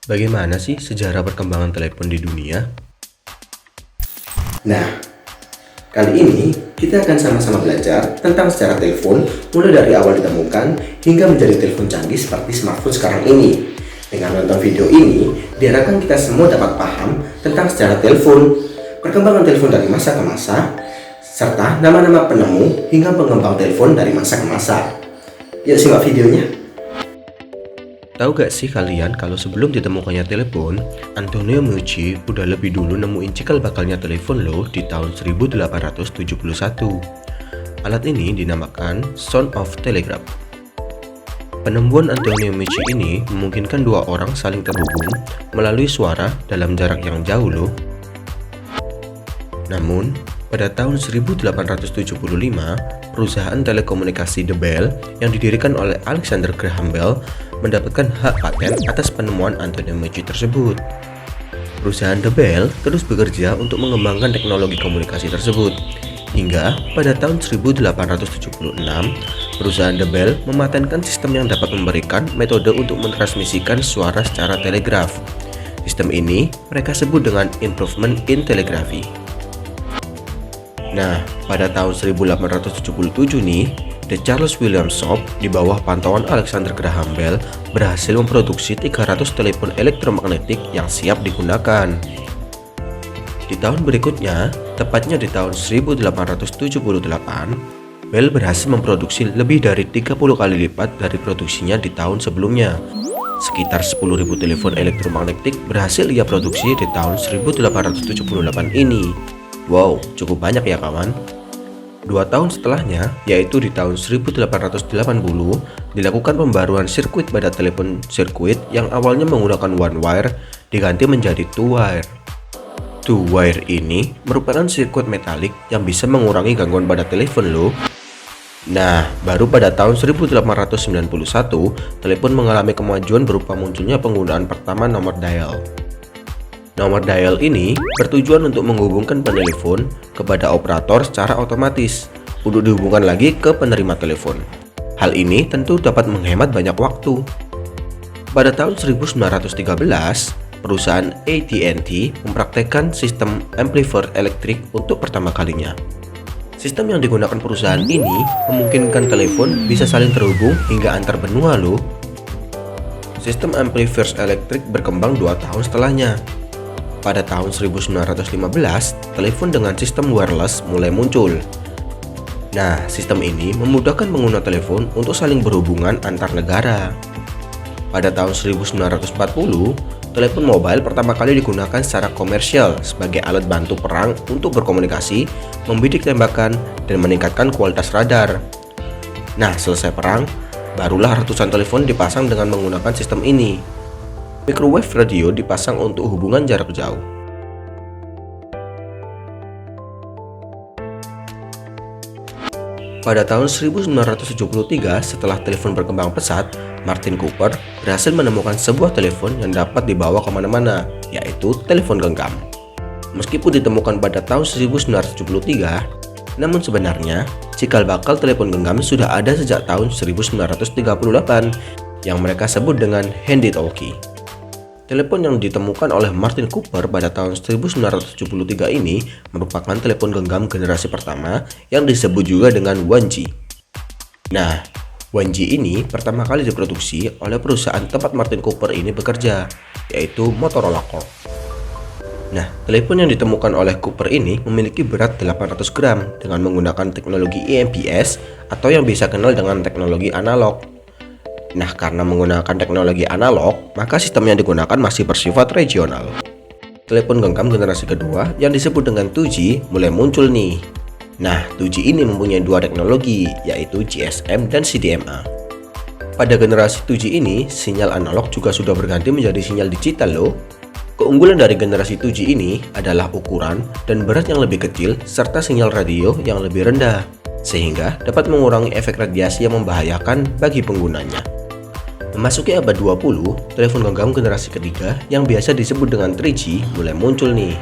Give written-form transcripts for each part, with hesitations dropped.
Bagaimana sih sejarah perkembangan telepon di dunia? Nah, kali ini kita akan sama-sama belajar tentang sejarah telepon mulai dari awal ditemukan hingga menjadi telepon canggih seperti smartphone sekarang ini. Dengan nonton video ini, diharapkan kita semua dapat paham tentang sejarah telepon, perkembangan telepon dari masa ke masa, serta nama-nama penemu hingga pengembang telepon dari masa ke masa. Yuk simak videonya. Tahu gak sih kalian kalau sebelum ditemukannya telepon, Antonio Meucci udah lebih dulu nemuin cikal bakalnya telepon loh di tahun 1871. Alat ini dinamakan Sound of Telegraph. Penemuan Antonio Meucci ini memungkinkan dua orang saling terhubung melalui suara dalam jarak yang jauh loh. Namun, pada tahun 1875, perusahaan telekomunikasi The Bell yang didirikan oleh Alexander Graham Bell mendapatkan hak paten atas penemuan Antonio Meucci tersebut. Perusahaan The Bell terus bekerja untuk mengembangkan teknologi komunikasi tersebut. Hingga pada tahun 1876, perusahaan The Bell mematenkan sistem yang dapat memberikan metode untuk mentransmisikan suara secara telegraf. Sistem ini mereka sebut dengan Improvement in Telegraphy. Nah, pada tahun 1877 nih, The Charles William Shop di bawah pantauan Alexander Graham Bell berhasil memproduksi 300 telepon elektromagnetik yang siap digunakan. Di tahun berikutnya, tepatnya di tahun 1878, Bell berhasil memproduksi lebih dari 30 kali lipat dari produksinya di tahun sebelumnya. Sekitar 10.000 telepon elektromagnetik berhasil ia produksi di tahun 1878 ini. Wow, cukup banyak ya kawan. 2 tahun setelahnya, yaitu di tahun 1880, dilakukan pembaruan sirkuit pada telepon sirkuit yang awalnya menggunakan one wire diganti menjadi two wire. Two wire ini merupakan sirkuit metalik yang bisa mengurangi gangguan pada telepon loh. Nah, baru pada tahun 1891, telepon mengalami kemajuan berupa munculnya penggunaan pertama nomor dial. Nomor dial ini bertujuan untuk menghubungkan penelepon kepada operator secara otomatis untuk dihubungkan lagi ke penerima telepon. Hal ini tentu dapat menghemat banyak waktu. Pada tahun 1913, perusahaan AT&T mempraktekkan sistem amplifier elektrik untuk pertama kalinya. Sistem yang digunakan perusahaan ini memungkinkan telepon bisa saling terhubung hingga antar benua loh. Sistem amplifier elektrik berkembang 2 tahun setelahnya. Pada tahun 1915, telepon dengan sistem wireless mulai muncul. Nah, sistem ini memudahkan pengguna telepon untuk saling berhubungan antar negara. Pada tahun 1940, telepon mobile pertama kali digunakan secara komersial sebagai alat bantu perang untuk berkomunikasi, membidik tembakan, dan meningkatkan kualitas radar. Nah, selesai perang, barulah ratusan telepon dipasang dengan menggunakan sistem ini. Microwave radio dipasang untuk hubungan jarak jauh. Pada tahun 1973, setelah telepon berkembang pesat, Martin Cooper berhasil menemukan sebuah telepon yang dapat dibawa kemana-mana, yaitu telepon genggam. Meskipun ditemukan pada tahun 1973, namun sebenarnya cikal bakal telepon genggam sudah ada sejak tahun 1938 yang mereka sebut dengan handy-talkie. Telepon yang ditemukan oleh Martin Cooper pada tahun 1973 ini merupakan telepon genggam generasi pertama yang disebut juga dengan 1G. Nah, 1G ini pertama kali diproduksi oleh perusahaan tempat Martin Cooper ini bekerja, yaitu Motorola Corp. Nah, telepon yang ditemukan oleh Cooper ini memiliki berat 800 gram dengan menggunakan teknologi EMPS atau yang bisa kenal dengan teknologi analog. Nah, karena menggunakan teknologi analog, maka sistem yang digunakan masih bersifat regional. Telepon genggam generasi kedua yang disebut dengan 2G mulai muncul nih. Nah, 2G ini mempunyai dua teknologi, yaitu GSM dan CDMA. Pada generasi 2G ini, sinyal analog juga sudah berganti menjadi sinyal digital loh. Keunggulan dari generasi 2G ini adalah ukuran dan berat yang lebih kecil serta sinyal radio yang lebih rendah, sehingga dapat mengurangi efek radiasi yang membahayakan bagi penggunanya. Memasuki abad 20, telepon genggam generasi ketiga yang biasa disebut dengan 3G mulai muncul nih.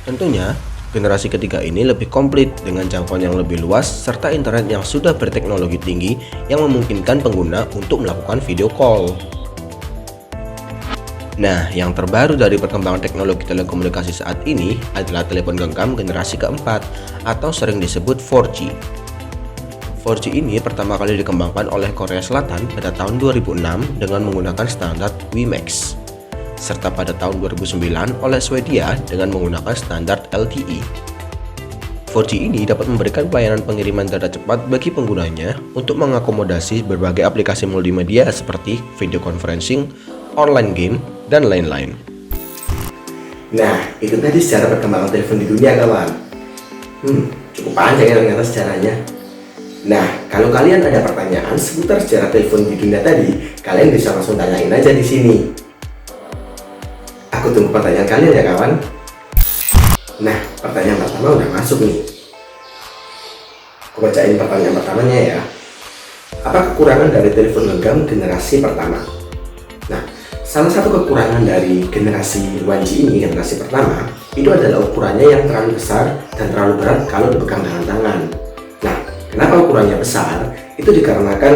Tentunya, generasi ketiga ini lebih komplit dengan jangkauan yang lebih luas serta internet yang sudah berteknologi tinggi yang memungkinkan pengguna untuk melakukan video call. Nah, yang terbaru dari perkembangan teknologi telekomunikasi saat ini adalah telepon genggam generasi keempat atau sering disebut 4G. 4G ini pertama kali dikembangkan oleh Korea Selatan pada tahun 2006 dengan menggunakan standar WiMAX, serta pada tahun 2009 oleh Swedia dengan menggunakan standar LTE. 4G ini dapat memberikan pelayanan pengiriman data cepat bagi penggunanya untuk mengakomodasi berbagai aplikasi multimedia seperti video conferencing, online game, dan lain-lain. Nah, itu tadi sejarah perkembangan telepon di dunia, kawan. Cukup panjang ya ternyata sejarahnya. Nah, kalau kalian ada pertanyaan seputar sejarah telepon di dunia tadi, kalian bisa langsung tanyain aja di sini. Aku tunggu pertanyaan kalian ya, kawan. Nah, pertanyaan pertama udah masuk nih. Aku bacain pertanyaan pertamanya ya. Apa kekurangan dari telepon genggam generasi pertama? Nah, salah satu kekurangan dari generasi 1G ini, generasi pertama, itu adalah ukurannya yang terlalu besar dan terlalu berat kalau dipegang dengan tangan. Nah, kenapa ukurannya besar? Itu dikarenakan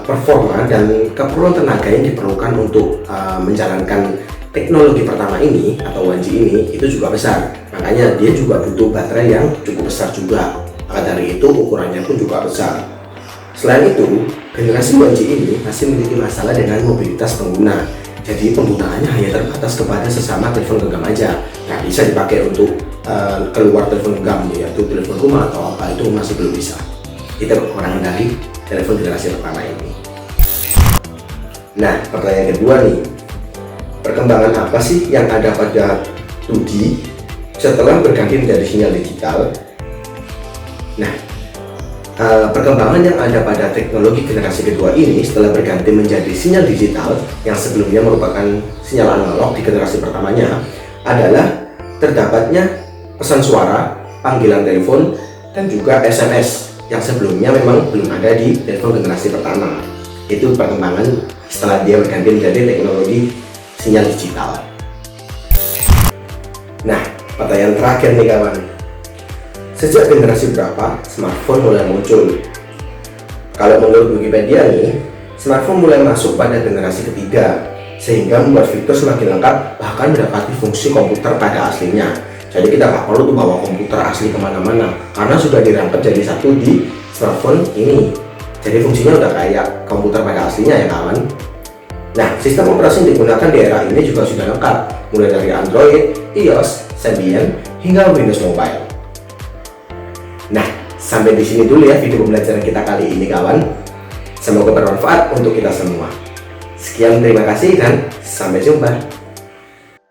performa dan keperluan tenaga yang diperlukan untuk menjalankan teknologi pertama ini atau 1G ini itu juga besar. Makanya dia juga butuh baterai yang cukup besar juga. Maka dari itu ukurannya pun juga besar. Selain itu, generasi 1G ini masih memiliki masalah dengan mobilitas pengguna. Jadi penggunaannya hanya terbatas kepada sesama telepon genggam aja. Nah, bisa dipakai untuk keluar telepon genggam, yaitu telepon rumah atau apa, itu masih belum bisa. Itu kekurangan dari telepon generasi pertama ini. Nah, pertanyaan kedua nih. Perkembangan apa sih yang ada pada 2G setelah berganti menjadi sinyal digital? Nah, perkembangan yang ada pada teknologi generasi kedua ini setelah berganti menjadi sinyal digital yang sebelumnya merupakan sinyal analog di generasi pertamanya adalah terdapatnya pesan suara, panggilan telepon, dan juga SMS yang sebelumnya memang belum ada di telepon generasi pertama. Itu perkembangan setelah dia berganti menjadi teknologi sinyal digital. Nah, pertanyaan terakhir nih, kawan. Sejak generasi berapa smartphone mulai muncul? Kalau menurut Wikipedia nih, smartphone mulai masuk pada generasi ketiga, sehingga membuat fitur semakin lengkap, bahkan mendapati fungsi komputer pada aslinya. Jadi kita nggak perlu tuh bawa komputer asli kemana-mana, karena sudah dirangkap jadi satu di smartphone ini. Jadi fungsinya udah kayak komputer pada aslinya ya, kawan. Nah, sistem operasi yang digunakan di era ini juga sudah lengkap, mulai dari Android, iOS, Symbian, hingga Windows Mobile. Nah, sampai di sini dulu ya video pembelajaran kita kali ini, kawan. Semoga bermanfaat untuk kita semua. Sekian, terima kasih dan sampai jumpa.